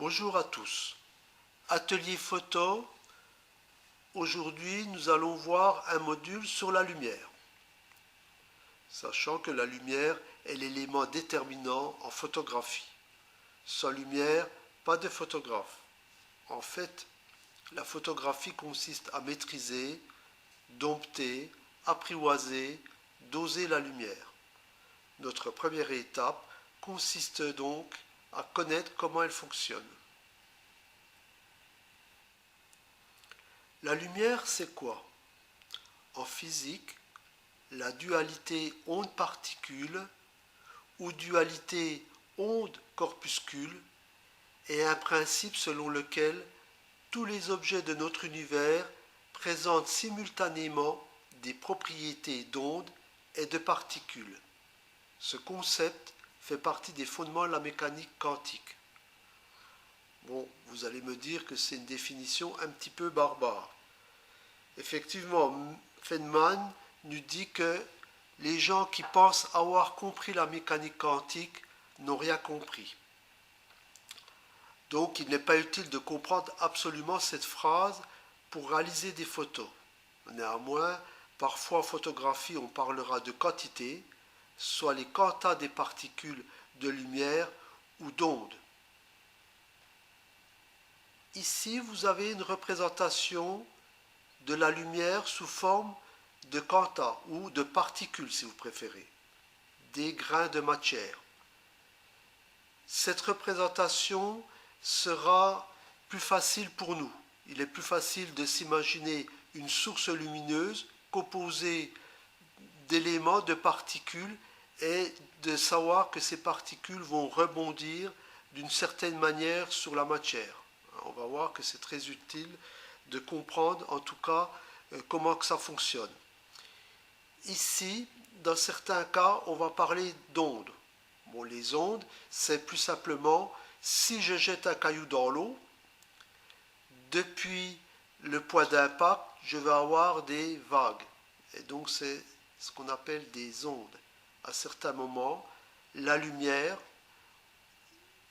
Bonjour à tous. Atelier photo. Aujourd'hui, nous allons voir un module sur la lumière. Sachant que la lumière est l'élément déterminant en photographie. Sans lumière, pas de photographe. En fait, la photographie consiste à maîtriser, dompter, apprivoiser, doser la lumière. Notre première étape consiste donc à connaître comment elle fonctionne. La lumière, c'est quoi? En physique, la dualité onde-particule ou dualité onde-corpuscule est un principe selon lequel tous les objets de notre univers présentent simultanément des propriétés d'onde et de particules. Ce concept fait partie des fondements de la mécanique quantique. Bon, vous allez me dire que c'est une définition un petit peu barbare. Effectivement, Feynman nous dit que les gens qui pensent avoir compris la mécanique quantique n'ont rien compris. Donc il n'est pas utile de comprendre absolument cette phrase pour réaliser des photos. Néanmoins, parfois en photographie on parlera de quantité, soit les quantas des particules de lumière ou d'onde. Ici vous avez une représentation de la lumière sous forme de quanta ou de particules si vous préférez, des grains de matière. Cette représentation sera plus facile pour nous. Il est plus facile de s'imaginer une source lumineuse composée d'éléments, de particules, et de savoir que ces particules vont rebondir d'une certaine manière sur la matière. On va voir que c'est très utile de comprendre en tout cas comment que ça fonctionne. Ici, dans certains cas, on va parler d'ondes. Bon, les ondes, c'est plus simplement si je jette un caillou dans l'eau, depuis le point d'impact, je vais avoir des vagues. Et donc c'est ce qu'on appelle des ondes. À certains moments, la lumière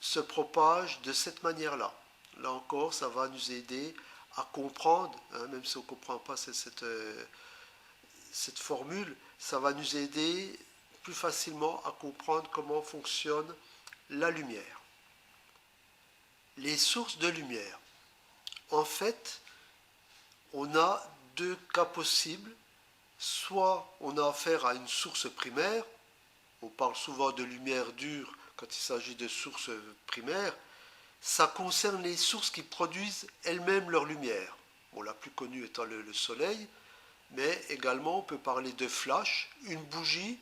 se propage de cette manière-là. Là encore, ça va nous aider à comprendre, même si on ne comprend pas cette formule, ça va nous aider plus facilement à comprendre comment fonctionne la lumière. Les sources de lumière. En fait, on a deux cas possibles. Soit on a affaire à une source primaire, on parle souvent de lumière dure quand il s'agit de sources primaires, ça concerne les sources qui produisent elles-mêmes leur lumière. Bon, la plus connue étant le soleil, mais également on peut parler de flash, une bougie,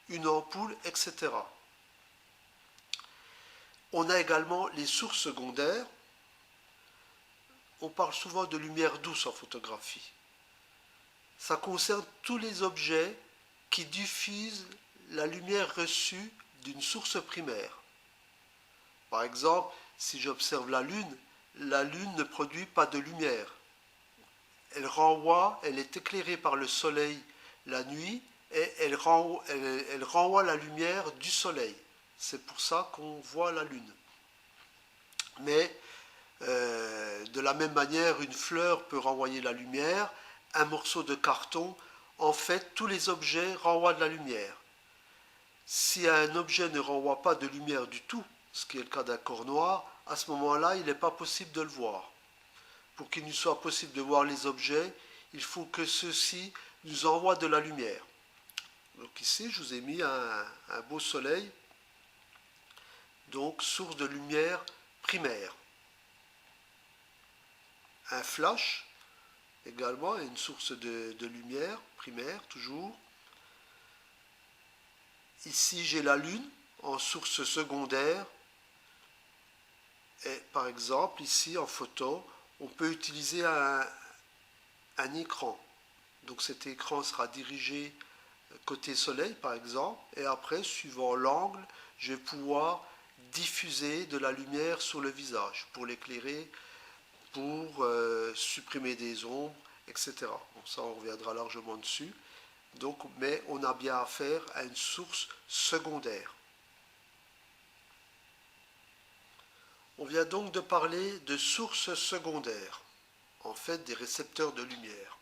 une ampoule, etc. On a également les sources secondaires. On parle souvent de lumière douce en photographie. Ça concerne tous les objets qui diffusent la lumière reçue d'une source primaire. Par exemple, si j'observe la Lune ne produit pas de lumière. Elle est éclairée par le soleil la nuit et elle renvoie la lumière du soleil. C'est pour ça qu'on voit la Lune. Mais de la même manière, une fleur peut renvoyer la lumière, un morceau de carton, en fait, tous les objets renvoient de la lumière. Si un objet ne renvoie pas de lumière du tout, ce qui est le cas d'un corps noir, à ce moment-là, il n'est pas possible de le voir. Pour qu'il nous soit possible de voir les objets, il faut que ceux-ci nous envoient de la lumière. Donc ici, je vous ai mis un beau soleil, donc source de lumière primaire. Un flash, également, est une source de lumière primaire, toujours. Ici, j'ai la Lune en source secondaire. Et par exemple, ici, en photo, on peut utiliser un écran. Donc cet écran sera dirigé côté soleil, par exemple. Et après, suivant l'angle, je vais pouvoir diffuser de la lumière sur le visage pour l'éclairer, pour supprimer des ombres, etc. Bon, ça, on reviendra largement dessus. Donc, mais on a bien affaire à une source secondaire. On vient donc de parler de sources secondaires, en fait des récepteurs de lumière.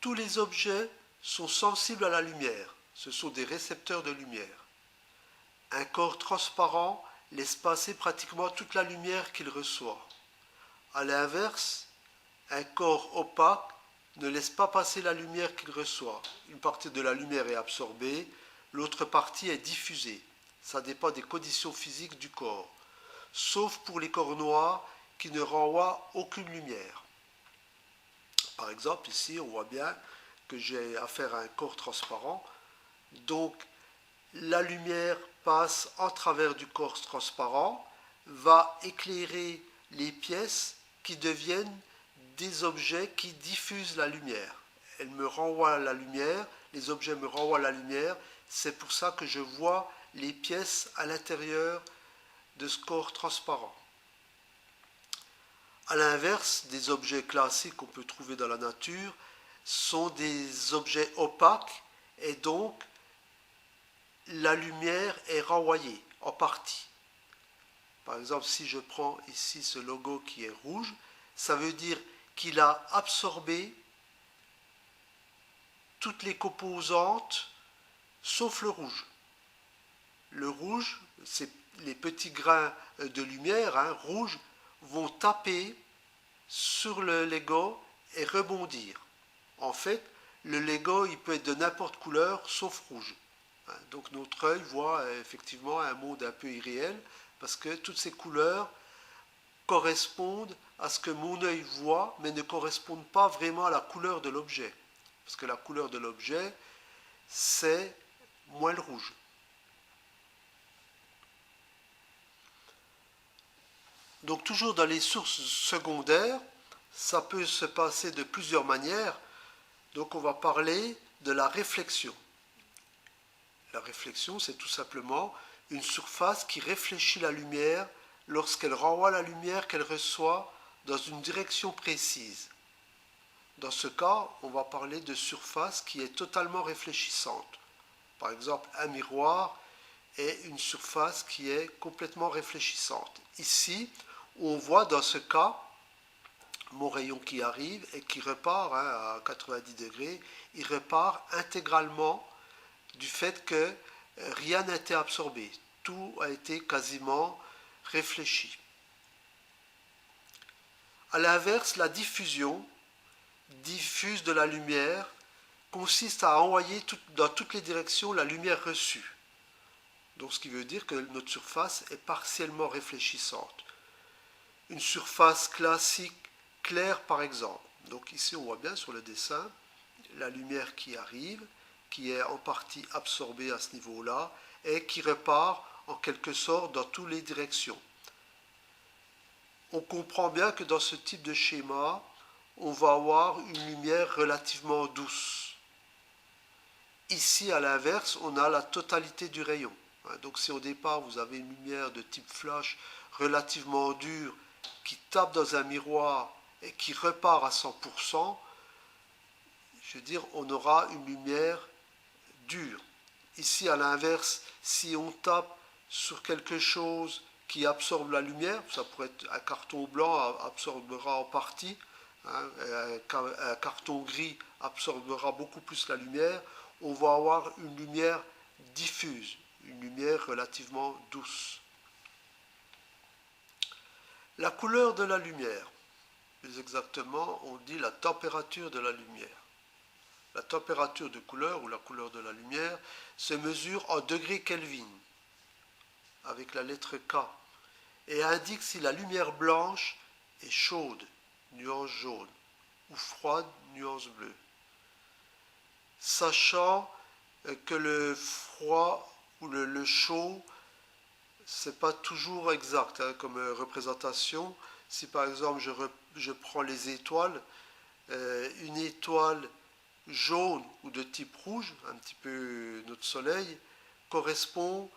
Tous les objets sont sensibles à la lumière, ce sont des récepteurs de lumière. Un corps transparent laisse passer pratiquement toute la lumière qu'il reçoit. A l'inverse, un corps opaque ne laisse pas passer la lumière qu'il reçoit. Une partie de la lumière est absorbée, l'autre partie est diffusée. Ça dépend des conditions physiques du corps, sauf pour les corps noirs qui ne renvoient aucune lumière. Par exemple, ici, on voit bien que j'ai affaire à un corps transparent, donc la lumière passe en travers du corps transparent, va éclairer les pièces qui deviennent des objets qui diffusent la lumière. Elle me renvoie la lumière, les objets me renvoient la lumière, c'est pour ça que je vois les pièces à l'intérieur de ce corps transparent. A l'inverse, des objets classiques qu'on peut trouver dans la nature sont des objets opaques et donc la lumière est renvoyée en partie. Par exemple, si je prends ici ce logo qui est rouge, ça veut dire qu'il a absorbé toutes les composantes sauf le rouge. Le rouge, c'est les petits grains de lumière rouge vont taper sur le Lego et rebondir. En fait, le Lego, il peut être de n'importe couleur sauf rouge. Donc notre œil voit effectivement un monde un peu irréel parce que toutes ces couleurs correspondent à ce que mon œil voit mais ne correspondent pas vraiment à la couleur de l'objet. Parce que la couleur de l'objet, c'est moins le rouge. Donc toujours dans les sources secondaires, ça peut se passer de plusieurs manières. Donc on va parler de la réflexion. La réflexion, c'est tout simplement une surface qui réfléchit la lumière lorsqu'elle renvoie la lumière qu'elle reçoit dans une direction précise. Dans ce cas, on va parler de surface qui est totalement réfléchissante. Par exemple, un miroir est une surface qui est complètement réfléchissante. Ici, on voit dans ce cas mon rayon qui arrive et qui repart à 90 degrés, il repart intégralement du fait que rien n'a été absorbé, tout a été quasiment réfléchi. A l'inverse, la diffusion diffuse de la lumière consiste à envoyer dans toutes les directions la lumière reçue. Donc ce qui veut dire que notre surface est partiellement réfléchissante. Une surface classique claire par exemple. Donc ici on voit bien sur le dessin la lumière qui arrive, qui est en partie absorbée à ce niveau-là et qui repart en quelque sorte dans toutes les directions. On comprend bien que dans ce type de schéma, on va avoir une lumière relativement douce. Ici, à l'inverse, on a la totalité du rayon. Donc si au départ, vous avez une lumière de type flash relativement dure qui tape dans un miroir et qui repart à 100%, je veux dire, on aura une lumière dure. Ici, à l'inverse, si on tape sur quelque chose qui absorbe la lumière, ça pourrait être un carton blanc absorbera en partie, un carton gris absorbera beaucoup plus la lumière, on va avoir une lumière diffuse, une lumière relativement douce. La couleur de la lumière, plus exactement, on dit la température de la lumière. La température de couleur ou la couleur de la lumière se mesure en degrés Kelvin avec la lettre K et indique si la lumière blanche est chaude, nuance jaune, ou froide, nuance bleue. Sachant que le froid ou le chaud, c'est pas toujours exact comme représentation. Si par exemple je prends les étoiles, une étoile jaune ou de type rouge, un petit peu notre soleil, correspond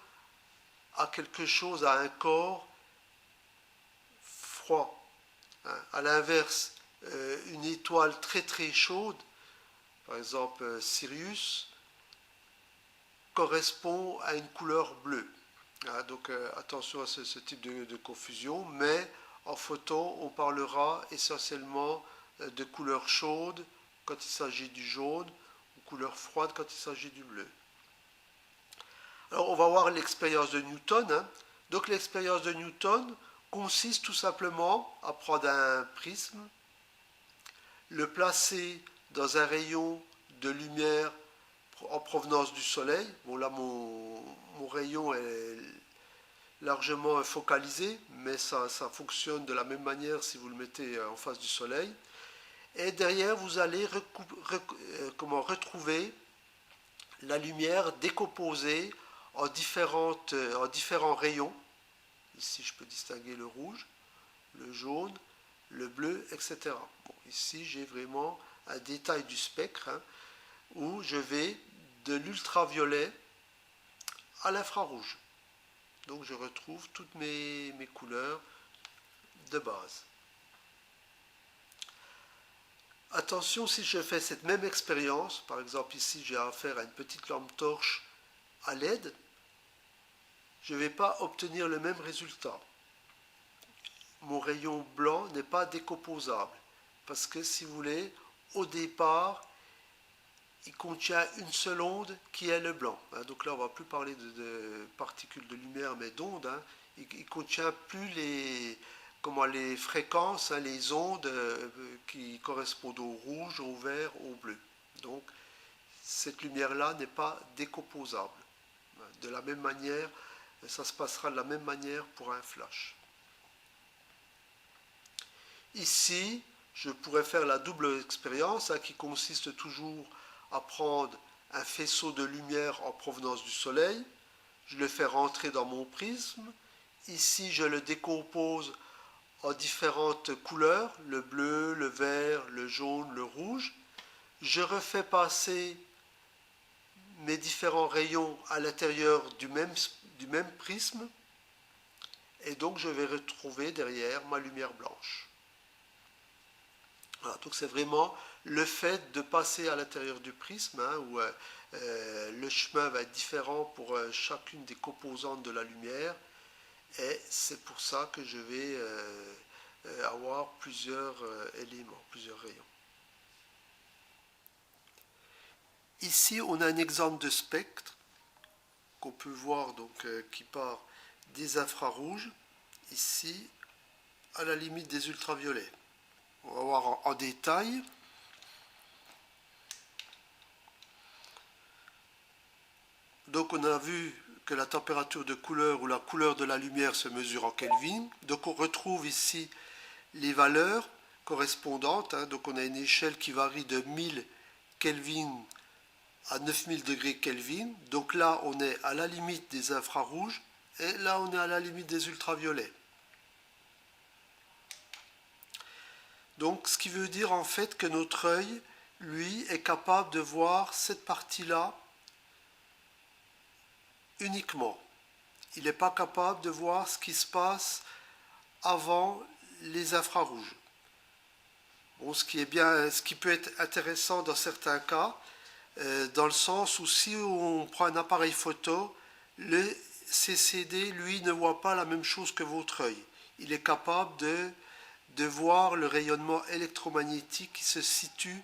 à quelque chose, à un corps froid. À l'inverse, une étoile très très chaude, par exemple Sirius, correspond à une couleur bleue. Hein, donc attention à ce type de confusion, mais en photon, on parlera essentiellement de couleur chaude quand il s'agit du jaune, ou couleur froide quand il s'agit du bleu. Alors on va voir l'expérience de Newton. Hein. Donc l'expérience de Newton consiste tout simplement à prendre un prisme, le placer dans un rayon de lumière en provenance du soleil. Bon là mon rayon est largement focalisé, mais ça fonctionne de la même manière si vous le mettez en face du soleil. Et derrière, vous allez retrouver la lumière décomposée en différents rayons. Ici, je peux distinguer le rouge, le jaune, le bleu, etc. Bon, ici, j'ai vraiment un détail du spectre hein, où je vais de l'ultraviolet à l'infrarouge. Donc, je retrouve toutes mes couleurs de base. Attention, si je fais cette même expérience, par exemple ici j'ai affaire à une petite lampe torche à LED, je ne vais pas obtenir le même résultat. Mon rayon blanc n'est pas décomposable, parce que si vous voulez, au départ, il contient une seule onde qui est le blanc. Donc là, on ne va plus parler de particules de lumière, mais d'ondes. Hein. Il ne contient plus les fréquences, hein, les ondes qui correspondent au rouge, au vert, au bleu. Donc, cette lumière-là n'est pas décomposable. De la même manière, ça se passera de la même manière pour un flash. Ici, je pourrais faire la double expérience hein, qui consiste toujours à prendre un faisceau de lumière en provenance du soleil, je le fais rentrer dans mon prisme, ici je le décompose en différentes couleurs, le bleu, le vert, le jaune, le rouge, je refais passer mes différents rayons à l'intérieur du même prisme, et donc je vais retrouver derrière ma lumière blanche. Voilà, donc c'est vraiment le fait de passer à l'intérieur du prisme, hein, où le chemin va être différent pour chacune des composantes de la lumière, et c'est pour ça que je vais avoir plusieurs éléments, plusieurs rayons. Ici, on a un exemple de spectre qu'on peut voir donc, qui part des infrarouges, ici à la limite des ultraviolets. On va voir en détail. Donc on a vu que la température de couleur ou la couleur de la lumière se mesure en Kelvin. Donc on retrouve ici les valeurs correspondantes. Hein. Donc on a une échelle qui varie de 1000 Kelvin à 9000 degrés Kelvin. Donc là on est à la limite des infrarouges et là on est à la limite des ultraviolets. Donc ce qui veut dire en fait que notre œil, lui, est capable de voir cette partie-là uniquement. Il n'est pas capable de voir ce qui se passe avant les infrarouges. Bon, ce qui peut être intéressant dans certains cas, dans le sens où si on prend un appareil photo, le CCD, lui, ne voit pas la même chose que votre œil. Il est capable de voir le rayonnement électromagnétique qui se situe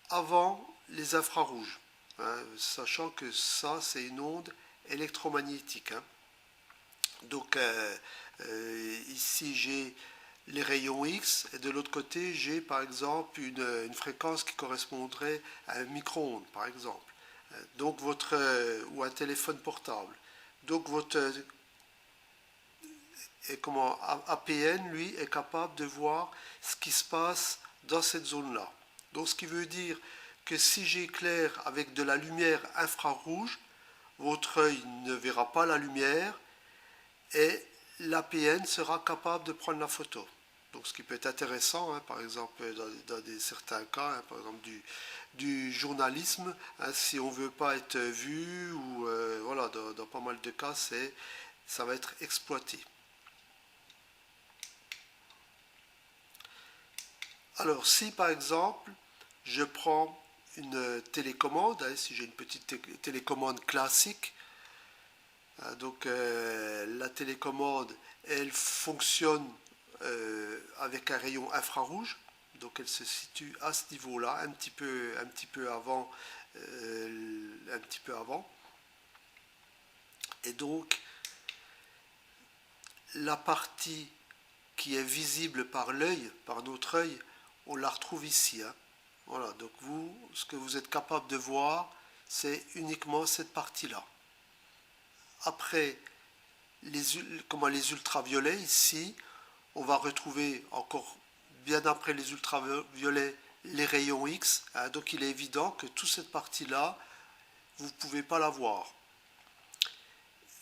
avant les infrarouges, hein, sachant que ça, c'est une onde électromagnétique. Hein. Donc ici, j'ai les rayons X, et de l'autre côté, j'ai par exemple une fréquence qui correspondrait à un micro-ondes, par exemple. Donc ou un téléphone portable. Donc votre APN, lui, est capable de voir ce qui se passe dans cette zone-là. Donc ce qui veut dire que si j'éclaire avec de la lumière infrarouge, votre œil ne verra pas la lumière et l'APN sera capable de prendre la photo. Donc ce qui peut être intéressant, hein, par exemple dans certains cas, hein, par exemple du journalisme, hein, si on ne veut pas être vu, ou voilà, dans pas mal de cas, ça va être exploité. Alors si par exemple je prends une télécommande, hein, si j'ai une petite télécommande classique, Donc la télécommande, elle fonctionne avec un rayon infrarouge. Donc elle se situe à ce niveau-là, un petit peu avant, un petit peu avant. Et donc la partie qui est visible par l'œil, par notre œil, on la retrouve ici. Hein. Voilà, donc vous, ce que vous êtes capable de voir, c'est uniquement cette partie-là. Après, les ultraviolets, ici, on va retrouver encore, bien après les ultraviolets, les rayons X. Hein, donc il est évident que toute cette partie-là, vous ne pouvez pas la voir.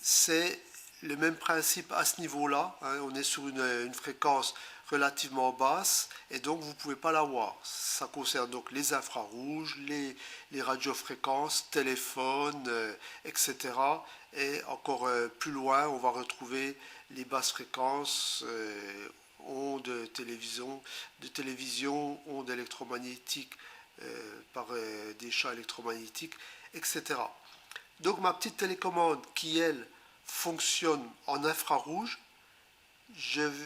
C'est le même principe à ce niveau-là. Hein, on est sur une fréquence relativement basse et donc vous ne pouvez pas la voir. Ça concerne donc les infrarouges, les radiofréquences, téléphones, etc. Et encore plus loin, on va retrouver les basses fréquences, ondes de télévision, ondes électromagnétiques par des champs électromagnétiques, etc. Donc ma petite télécommande qui, elle, fonctionne en infrarouge,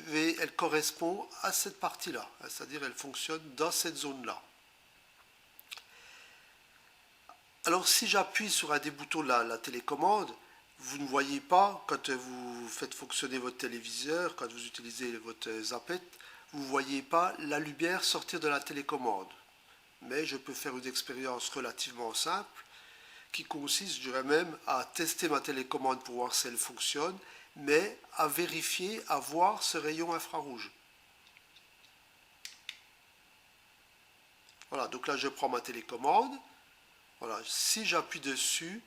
elle correspond à cette partie-là, c'est-à-dire elle fonctionne dans cette zone-là. Alors si j'appuie sur un des boutons de la télécommande, vous ne voyez pas, quand vous faites fonctionner votre téléviseur, quand vous utilisez votre zappette, vous ne voyez pas la lumière sortir de la télécommande. Mais je peux faire une expérience relativement simple qui consiste, je dirais même, à tester ma télécommande pour voir si elle fonctionne, mais à vérifier, à voir ce rayon infrarouge. Voilà, donc là je prends ma télécommande. Voilà, si j'appuie dessus,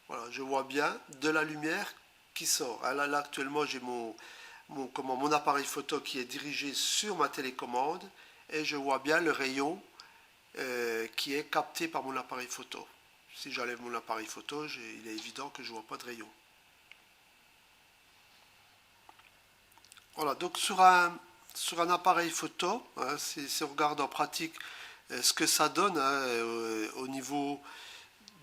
voilà, je vois bien de la lumière qui sort. Là actuellement, j'ai mon appareil photo qui est dirigé sur ma télécommande et je vois bien le rayon qui est capté par mon appareil photo. Si j'enlève mon appareil photo, il est évident que je ne vois pas de rayon. Voilà, donc sur un appareil photo, hein, si on regarde en pratique ce que ça donne hein, au niveau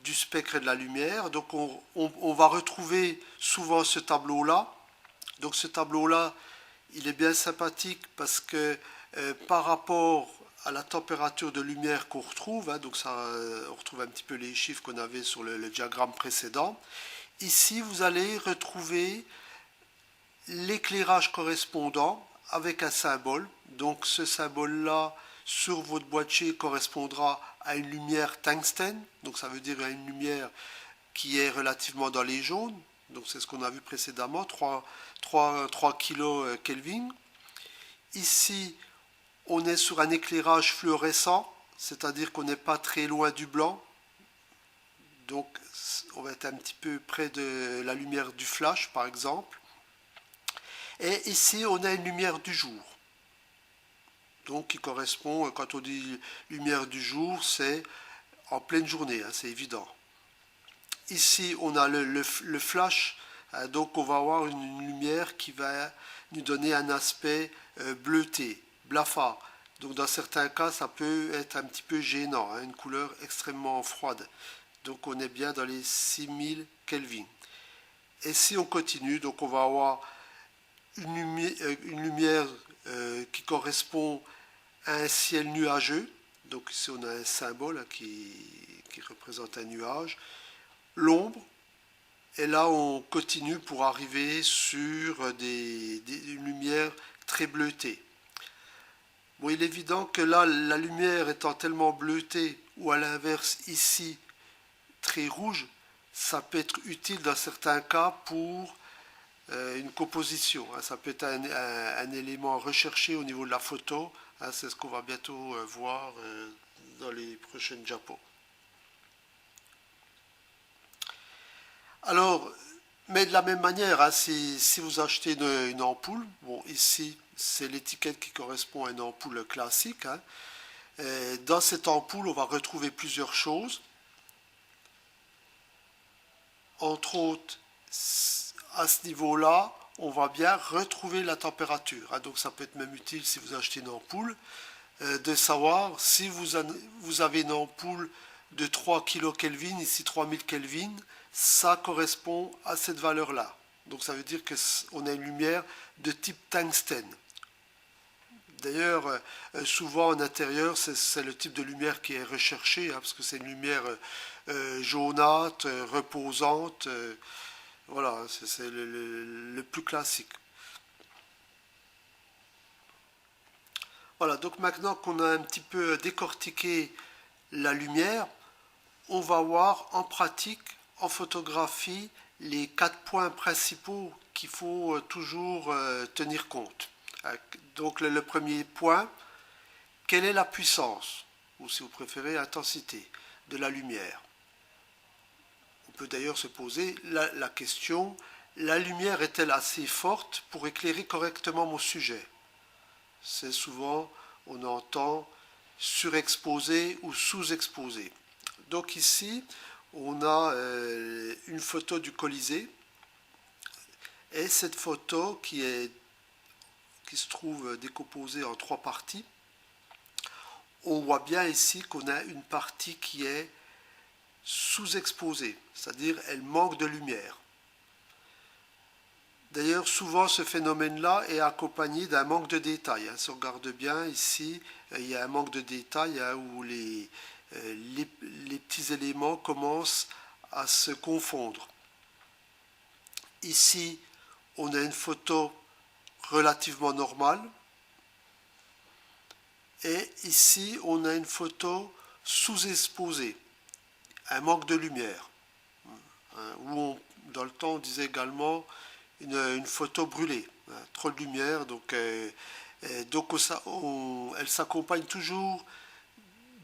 du spectre et de la lumière, donc on va retrouver souvent ce tableau-là. Donc ce tableau-là, il est bien sympathique parce que par rapport à la température de lumière qu'on retrouve, hein, donc ça, on retrouve un petit peu les chiffres qu'on avait sur le diagramme précédent. Ici, vous allez retrouver l'éclairage correspondant avec un symbole. Donc ce symbole-là, sur votre boîtier, correspondra à une lumière tungstène. Donc ça veut dire à une lumière qui est relativement dans les jaunes. Donc c'est ce qu'on a vu précédemment, 3 kilo Kelvin. Ici, on est sur un éclairage fluorescent, c'est-à-dire qu'on n'est pas très loin du blanc. Donc on va être un petit peu près de la lumière du flash, par exemple. Et ici, on a une lumière du jour. Donc qui correspond, quand on dit lumière du jour, c'est en pleine journée, hein, c'est évident. Ici, on a le flash, hein, donc on va avoir une lumière qui va nous donner un aspect bleuté, blafard. Donc dans certains cas, ça peut être un petit peu gênant, hein, une couleur extrêmement froide. Donc on est bien dans les 6000 Kelvin. Et si on continue, donc on va avoir une lumière qui correspond à un ciel nuageux. Donc ici on a un symbole hein, qui représente un nuage. L'ombre. Et là on continue pour arriver sur une lumière très bleutée. Bon, il est évident que là, la lumière étant tellement bleutée, ou à l'inverse ici, très rouge, ça peut être utile dans certains cas pour une composition. Hein. Ça peut être un élément recherché au niveau de la photo. Hein. C'est ce qu'on va bientôt voir dans les prochaines diapos. Alors, mais de la même manière, hein, si vous achetez une ampoule, bon, ici, c'est l'étiquette qui correspond à une ampoule classique. Hein. Dans cette ampoule, on va retrouver plusieurs choses. Entre autres, à ce niveau-là, on va bien retrouver la température. Hein. Donc ça peut être même utile si vous achetez une ampoule, de savoir si vous avez une ampoule de 3 kK, ici 3000 Kelvin, ça correspond à cette valeur-là. Donc ça veut dire qu'on a une lumière de type tungstène. D'ailleurs, souvent en intérieur, c'est le type de lumière qui est recherché, parce que c'est une lumière jaunâtre, reposante. Voilà, c'est le plus classique. Voilà, donc maintenant qu'on a un petit peu décortiqué la lumière, on va voir en pratique, en photographie, les 4 points principaux qu'il faut toujours tenir compte. Donc le premier point, quelle est la puissance, ou si vous préférez, intensité de la lumière? On peut d'ailleurs se poser la question, la lumière est-elle assez forte pour éclairer correctement mon sujet? C'est souvent, on entend surexposé ou sous-exposé. Donc ici, on a une photo du Colisée, et cette photo qui se trouve décomposée en 3 parties, on voit bien ici qu'on a une partie qui est sous-exposée, c'est-à-dire elle manque de lumière. D'ailleurs, souvent ce phénomène-là est accompagné d'un manque de détails. Si on regarde bien ici, il y a un manque de détails où les petits éléments commencent à se confondre. Ici, on a une photo relativement normale. Et ici, on a une photo sous-exposée, un manque de lumière. Où dans le temps, on disait également une photo brûlée, trop de lumière. Donc elle s'accompagne toujours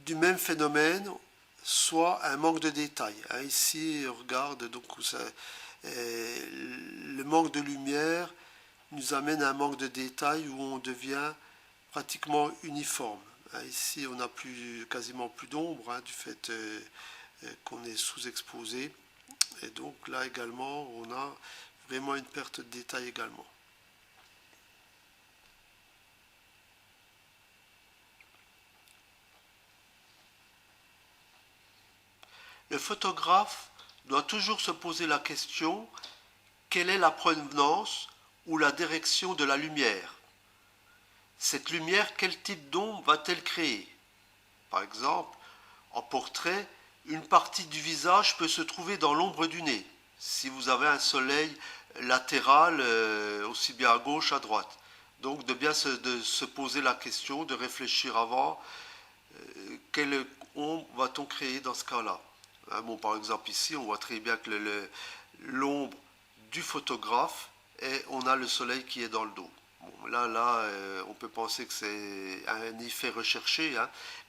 du même phénomène, soit un manque de détail. Ici, on regarde, donc le manque de lumière nous amène à un manque de détail où on devient pratiquement uniforme. Ici, on n'a quasiment plus d'ombre du fait qu'on est sous-exposé. Et donc là également, on a vraiment une perte de détail également. Le photographe doit toujours se poser la question, quelle est la provenance ou la direction de la lumière? Cette lumière, quel type d'ombre va-t-elle créer? Par exemple, en portrait, une partie du visage peut se trouver dans l'ombre du nez, si vous avez un soleil latéral, aussi bien à gauche, à droite. Donc de bien de se poser la question, de réfléchir avant, quelle ombre va-t-on créer dans ce cas-là? Bon, par exemple ici, on voit très bien que l'ombre du photographe, et on a le soleil qui est dans le dos. Bon, là, on peut penser que c'est un effet recherché,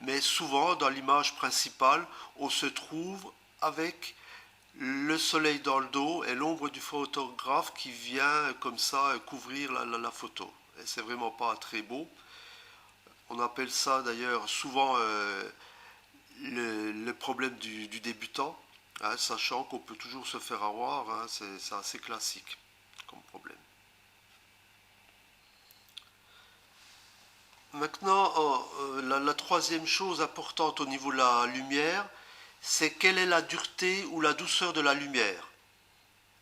mais souvent dans l'image principale, on se trouve avec le soleil dans le dos et l'ombre du photographe qui vient comme ça couvrir la photo. Et c'est vraiment pas très beau. On appelle ça d'ailleurs souvent le problème du débutant, sachant qu'on peut toujours se faire avoir, c'est assez classique comme problème. Maintenant, la troisième chose importante au niveau de la lumière, c'est quelle est la dureté ou la douceur de la lumière.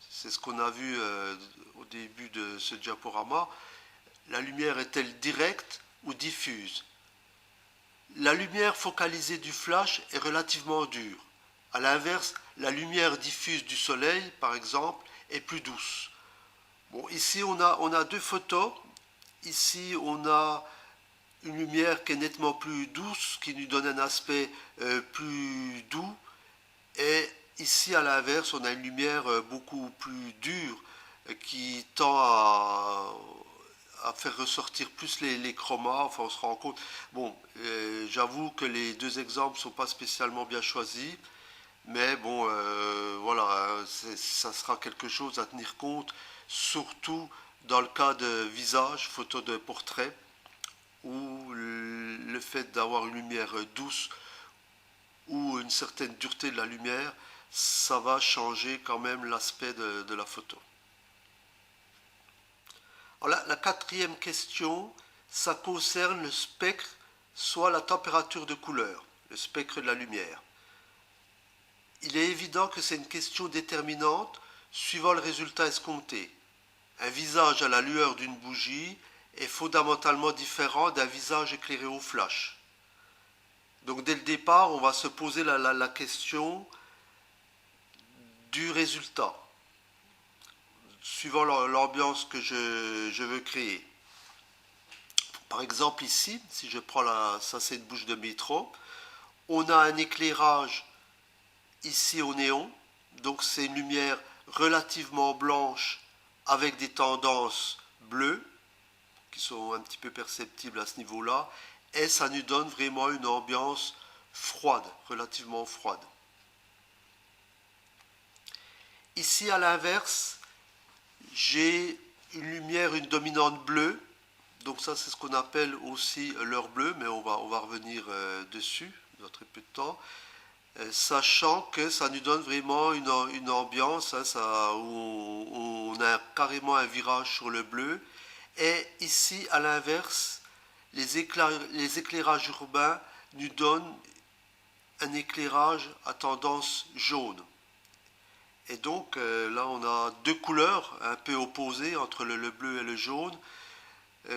C'est ce qu'on a vu au début de ce diaporama. La lumière est-elle directe ou diffuse? La lumière focalisée du flash est relativement dure. A l'inverse, la lumière diffuse du soleil, par exemple, est plus douce. Bon, ici, on a 2 photos. Ici, on a une lumière qui est nettement plus douce, qui nous donne un aspect plus doux. Et ici, à l'inverse, on a une lumière beaucoup plus dure qui tend à faire ressortir plus les chromas. Enfin, on se rend compte. Bon, j'avoue que les 2 exemples ne sont pas spécialement bien choisis. Mais bon, voilà, ça sera quelque chose à tenir compte, surtout dans le cas de visage, photo de portrait, où le fait d'avoir une lumière douce ou une certaine dureté de la lumière, ça va changer quand même l'aspect de la photo. Alors la quatrième question, ça concerne le spectre, soit la température de couleur, le spectre de la lumière. il est évident que c'est une question déterminante suivant le résultat escompté. Un visage à la lueur d'une bougie est fondamentalement différent d'un visage éclairé au flash. Donc dès le départ, on va se poser la question du résultat, suivant l'ambiance que je veux créer. Par exemple ici, si je prends ça c'est une bouche de métro, on a un éclairage ici au néon, donc c'est une lumière relativement blanche avec des tendances bleues qui sont un petit peu perceptibles à ce niveau-là, et ça nous donne vraiment une ambiance froide, relativement froide. Ici à l'inverse, j'ai une lumière, une dominante bleue, donc ça c'est ce qu'on appelle aussi l'heure bleue, mais on va revenir dessus dans très peu de temps. Sachant que ça nous donne vraiment une ambiance où on a carrément un virage sur le bleu. Et ici, à l'inverse, les éclairages urbains nous donnent un éclairage à tendance jaune. Et donc là, on a deux couleurs un peu opposées entre le bleu et le jaune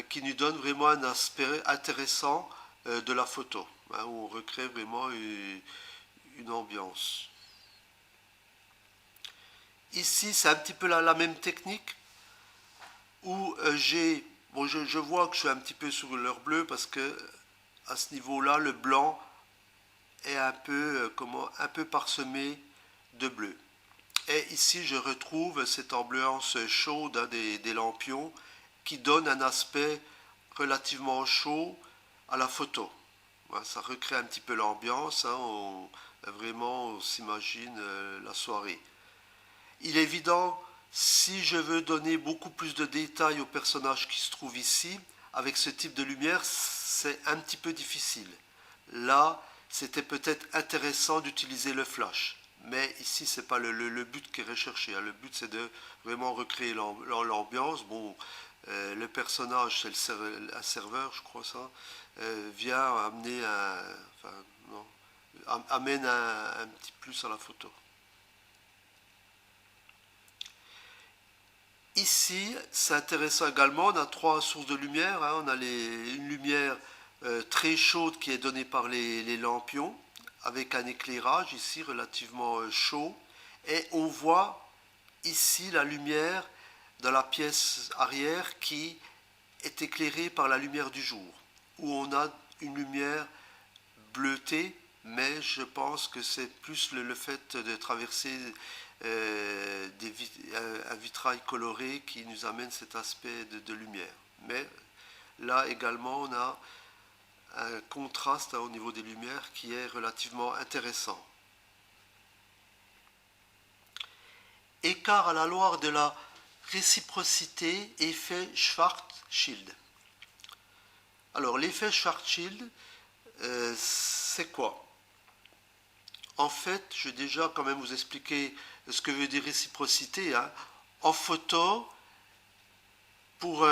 qui nous donnent vraiment un aspect intéressant de la photo, où on recrée vraiment une ambiance. Ici, c'est un petit peu la même technique où je vois que je suis un petit peu sur l'heure bleue parce que à ce niveau-là, le blanc est un peu parsemé de bleu. Et ici, je retrouve cette ambiance chaude des lampions qui donne un aspect relativement chaud à la photo. Ça recrée un petit peu l'ambiance, vraiment on s'imagine la soirée. Il est évident, si je veux donner beaucoup plus de détails aux personnages qui se trouvent ici, avec ce type de lumière, c'est un petit peu difficile. Là, c'était peut-être intéressant d'utiliser le flash. Mais ici, ce n'est pas le but qui est recherché. Le but, c'est de vraiment recréer l'ambiance. Bon, le personnage, c'est un serveur, je crois ça, vient amener amène un petit plus à la photo. Ici, c'est intéressant également, on a trois sources de lumière. On a une lumière très chaude qui est donnée par les lampions, avec un éclairage ici relativement chaud. Et on voit ici la lumière dans la pièce arrière qui est éclairée par la lumière du jour, où on a une lumière bleutée, mais je pense que c'est plus le fait de traverser un vitrail coloré qui nous amène cet aspect de lumière. Mais là également, on a un contraste au niveau des lumières qui est relativement intéressant. Écart à la loi de la réciprocité, effet Schwarzschild. Alors l'effet Schwarzschild, c'est quoi? En fait, je vais déjà quand même vous expliquer ce que veut dire réciprocité. En photo, pour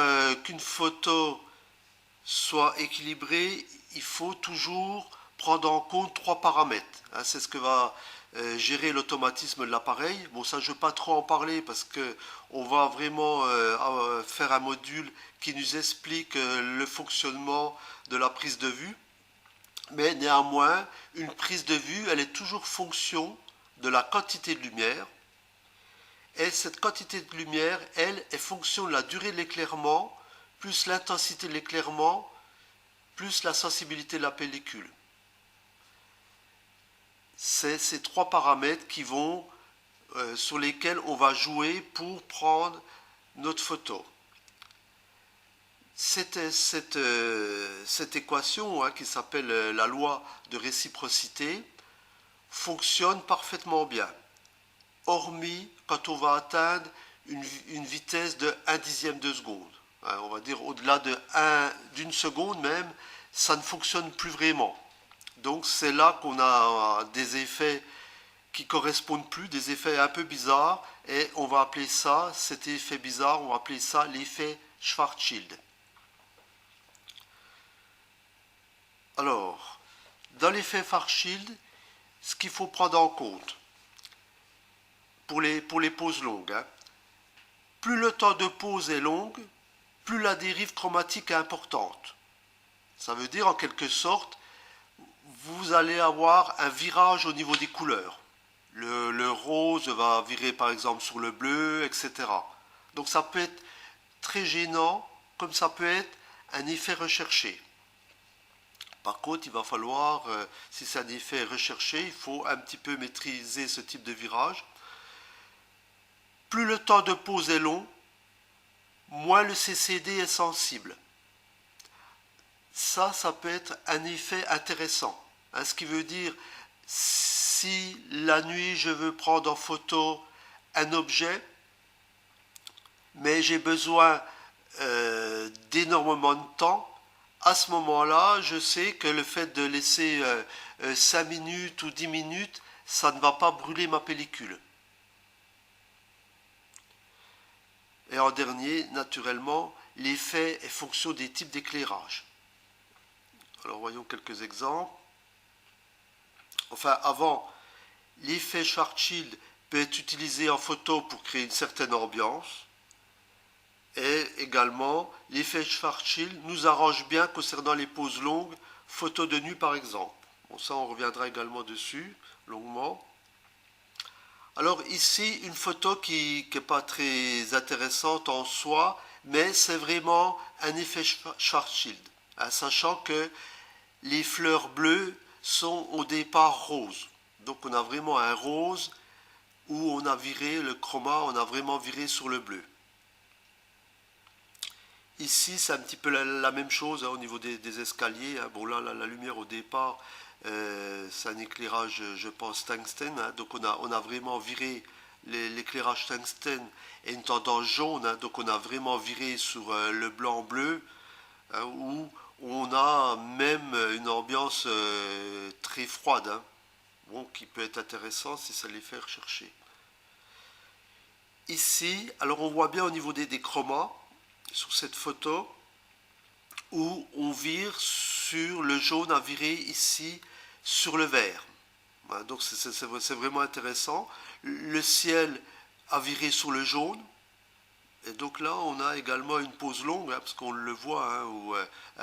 qu'une photo soit équilibrée, il faut toujours prendre en compte trois paramètres. C'est ce que va gérer l'automatisme de l'appareil. Bon, ça, je ne veux pas trop en parler parce qu'on va vraiment faire un module qui nous explique le fonctionnement de la prise de vue. Mais néanmoins, une prise de vue, elle est toujours fonction de la quantité de lumière. Et cette quantité de lumière, elle, est fonction de la durée de l'éclairement, plus l'intensité de l'éclairement, plus la sensibilité de la pellicule. C'est ces trois paramètres sur lesquels on va jouer pour prendre notre photo. Cette équation qui s'appelle la loi de réciprocité fonctionne parfaitement bien, hormis quand on va atteindre une vitesse de 1/10 de seconde. On va dire au-delà d'une seconde même, ça ne fonctionne plus vraiment. Donc c'est là qu'on a des effets qui correspondent plus, des effets un peu bizarres, et on va appeler ça, cet effet bizarre, on va appeler ça l'effet Schwarzschild. Alors, dans l'effet Schwarzschild, ce qu'il faut prendre en compte, pour les pauses longues, hein. Plus le temps de pause est long, plus la dérive chromatique est importante. Ça veut dire en quelque sorte, vous allez avoir un virage au niveau des couleurs. Le rose va virer par exemple sur le bleu, etc. Donc ça peut être très gênant, comme ça peut être un effet recherché. Par contre, il va falloir, si c'est un effet recherché, il faut un petit peu maîtriser ce type de virage. Plus le temps de pause est long, moins le CCD est sensible. Ça peut être un effet intéressant. Hein, ce qui veut dire, si la nuit je veux prendre en photo un objet, mais j'ai besoin d'énormément de temps, à ce moment-là, je sais que le fait de laisser 5 minutes ou 10 minutes, ça ne va pas brûler ma pellicule. Et en dernier, naturellement, l'effet est fonction des types d'éclairage. Alors voyons quelques exemples. Enfin, avant, l'effet Schwarzschild peut être utilisé en photo pour créer une certaine ambiance. Et également, l'effet Schwarzschild nous arrange bien concernant les poses longues, photos de nuit par exemple. Bon, ça, on reviendra également dessus, longuement. Alors ici, une photo qui n'est pas très intéressante en soi, mais c'est vraiment un effet Schwarzschild, hein, sachant que les fleurs bleues sont au départ roses. Donc on a vraiment un rose où on a viré le chroma, on a vraiment viré sur le bleu. Ici, c'est un petit peu la même chose, hein, au niveau des escaliers. Hein. Bon, là, la lumière au départ, c'est un éclairage, je pense, tungstène. Hein. Donc, on a vraiment viré l'éclairage tungstène et une tendance jaune. Hein. Donc, on a vraiment viré sur le blanc-bleu, hein, où on a même une ambiance très froide. Hein. Bon, qui peut être intéressant si ça les fait rechercher. Ici, alors on voit bien au niveau des chromas, sur cette photo, où on vire sur le jaune à virer ici sur le vert. Donc c'est vraiment intéressant. Le ciel a viré sur le jaune. Et donc là, on a également une pause longue, hein, parce qu'on le voit. Hein, où,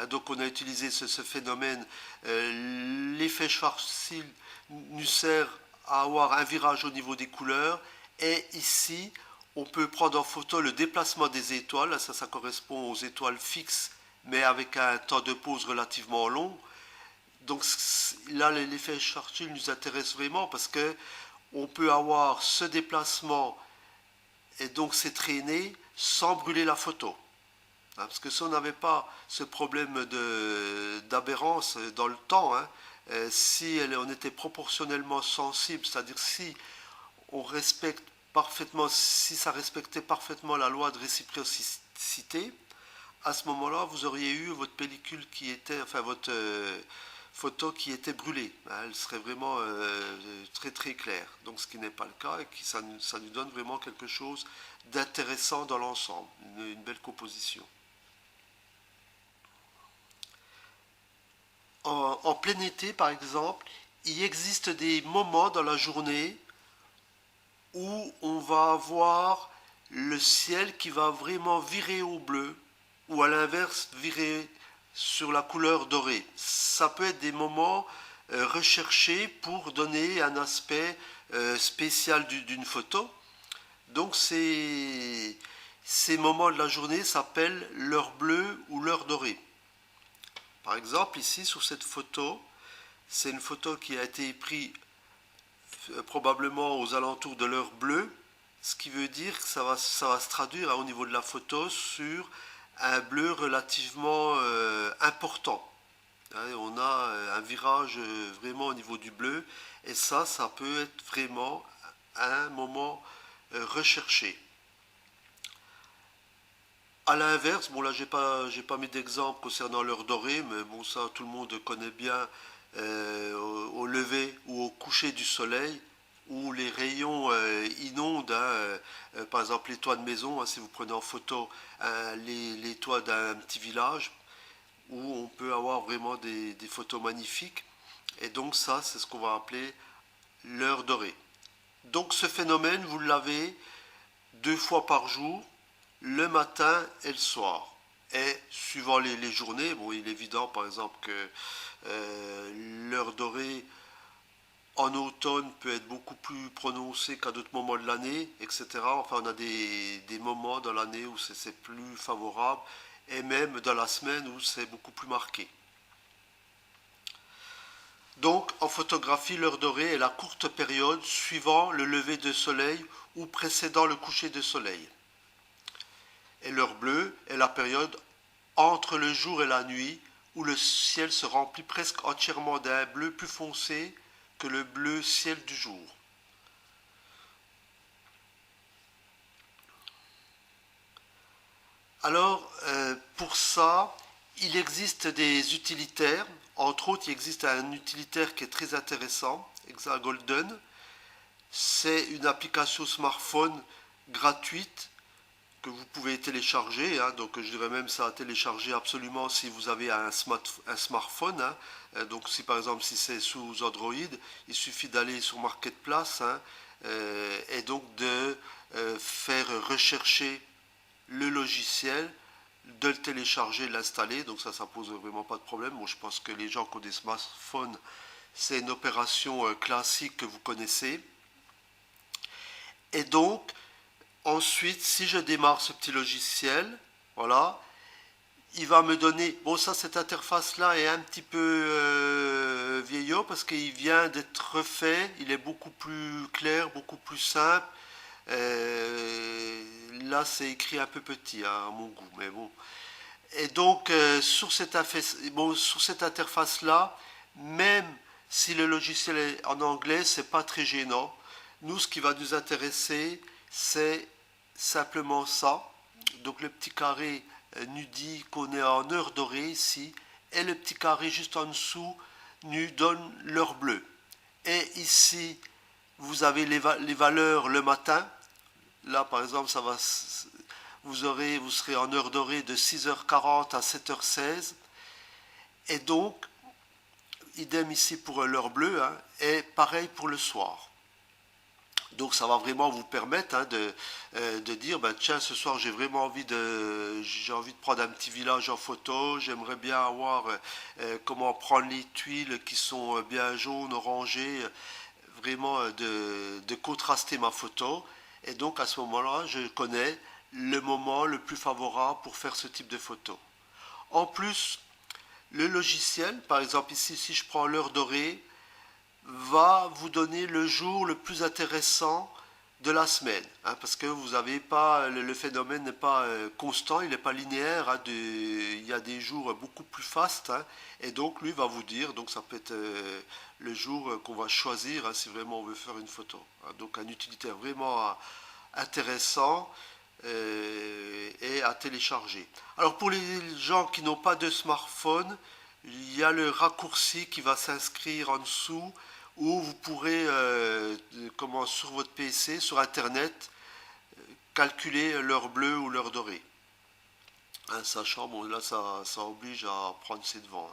donc on a utilisé ce phénomène. L'effet Schwarzschild nous sert à avoir un virage au niveau des couleurs. Et ici, on peut prendre en photo le déplacement des étoiles. Là, ça correspond aux étoiles fixes, mais avec un temps de pause relativement long. Donc là, l'effet Schwarzschild nous intéresse vraiment parce que on peut avoir ce déplacement et donc c'est traîné sans brûler la photo. Parce que si on n'avait pas ce problème d'aberrance dans le temps, hein, si on était proportionnellement sensible, c'est-à-dire si on respecte parfaitement, si ça respectait parfaitement la loi de réciprocité, à ce moment-là, vous auriez eu votre pellicule qui était, enfin votre photo qui était brûlée. Elle serait vraiment très très claire. Donc ce qui n'est pas le cas et ça nous donne vraiment quelque chose d'intéressant dans l'ensemble, une belle composition. En plein été, par exemple, il existe des moments dans la journée où on va avoir le ciel qui va vraiment virer au bleu ou à l'inverse virer sur la couleur dorée. Ça peut être des moments recherchés pour donner un aspect spécial d'une photo. Donc ces moments de la journée s'appellent l'heure bleue ou l'heure dorée. Par exemple, ici sur cette photo, c'est une photo qui a été prise probablement aux alentours de l'heure bleue, ce qui veut dire que ça va se traduire au niveau de la photo sur un bleu relativement important. On a un virage vraiment au niveau du bleu et ça peut être vraiment un moment recherché. À l'inverse, bon là j'ai pas mis d'exemple concernant l'heure dorée, mais bon ça tout le monde connaît bien au lever ou au coucher du soleil, où les rayons inondent, hein, par exemple les toits de maison, hein, si vous prenez en photo les toits d'un petit village, où on peut avoir vraiment des photos magnifiques. Et donc ça, c'est ce qu'on va appeler l'heure dorée. Donc ce phénomène, vous l'avez 2 fois par jour, le matin et le soir. Et suivant les journées, bon, il est évident par exemple que l'heure dorée en automne peut être beaucoup plus prononcée qu'à d'autres moments de l'année, etc. Enfin, on a des moments dans l'année où c'est plus favorable, et même dans la semaine où c'est beaucoup plus marqué. Donc, en photographie, l'heure dorée est la courte période suivant le lever de soleil ou précédant le coucher de soleil. Et l'heure bleue est la période entre le jour et la nuit où le ciel se remplit presque entièrement d'un bleu plus foncé que le bleu ciel du jour. Alors, pour ça, il existe des utilitaires. Entre autres, il existe un utilitaire qui est très intéressant, Hexagolden. C'est une application smartphone gratuite que vous pouvez télécharger. Donc, je dirais même ça à télécharger absolument si vous avez un smartphone. Donc, si par exemple, si c'est sous Android, il suffit d'aller sur Marketplace et donc de faire rechercher le logiciel, de le télécharger, de l'installer. Donc ça pose vraiment pas de problème. Bon, je pense que les gens qui ont des smartphones, c'est une opération classique que vous connaissez. Et donc, ensuite, si je démarre ce petit logiciel, voilà, il va me donner, bon ça cette interface là est un petit peu vieillot parce qu'il vient d'être refait, il est beaucoup plus clair, beaucoup plus simple. Là c'est écrit un peu petit à mon goût, mais bon. Et donc sur cette interface là, même si le logiciel est en anglais, c'est pas très gênant. Nous, ce qui va nous intéresser, c'est simplement ça. Donc le petit carré nous dit qu'on est en heure dorée ici, et le petit carré juste en dessous nous donne l'heure bleue. Et ici, vous avez les valeurs le matin. Là, par exemple, vous serez en heure dorée de 6h40 à 7h16. Et donc, idem ici pour l'heure bleue, et pareil pour le soir. Donc ça va vraiment vous permettre de dire, ben, tiens, ce soir j'ai vraiment j'ai envie de prendre un petit village en photo, j'aimerais bien avoir comment prendre les tuiles qui sont bien jaunes, orangées, vraiment de contraster ma photo. Et donc à ce moment-là, je connais le moment le plus favorable pour faire ce type de photo. En plus, le logiciel, par exemple ici, si je prends l'heure dorée, va vous donner le jour le plus intéressant de la semaine, parce que vous avez pas le phénomène n'est pas constant, il n'est pas linéaire, il y a des jours beaucoup plus fastes, et donc lui va vous dire, donc ça peut être le jour qu'on va choisir si vraiment on veut faire une photo. Donc un utilitaire vraiment intéressant et à télécharger. Alors pour les gens qui n'ont pas de smartphone, il y a le raccourci qui va s'inscrire en dessous où vous pourrez, sur votre PC, sur Internet, calculer l'heure bleue ou l'heure dorée. Sachant, bon là ça oblige à prendre ses devants.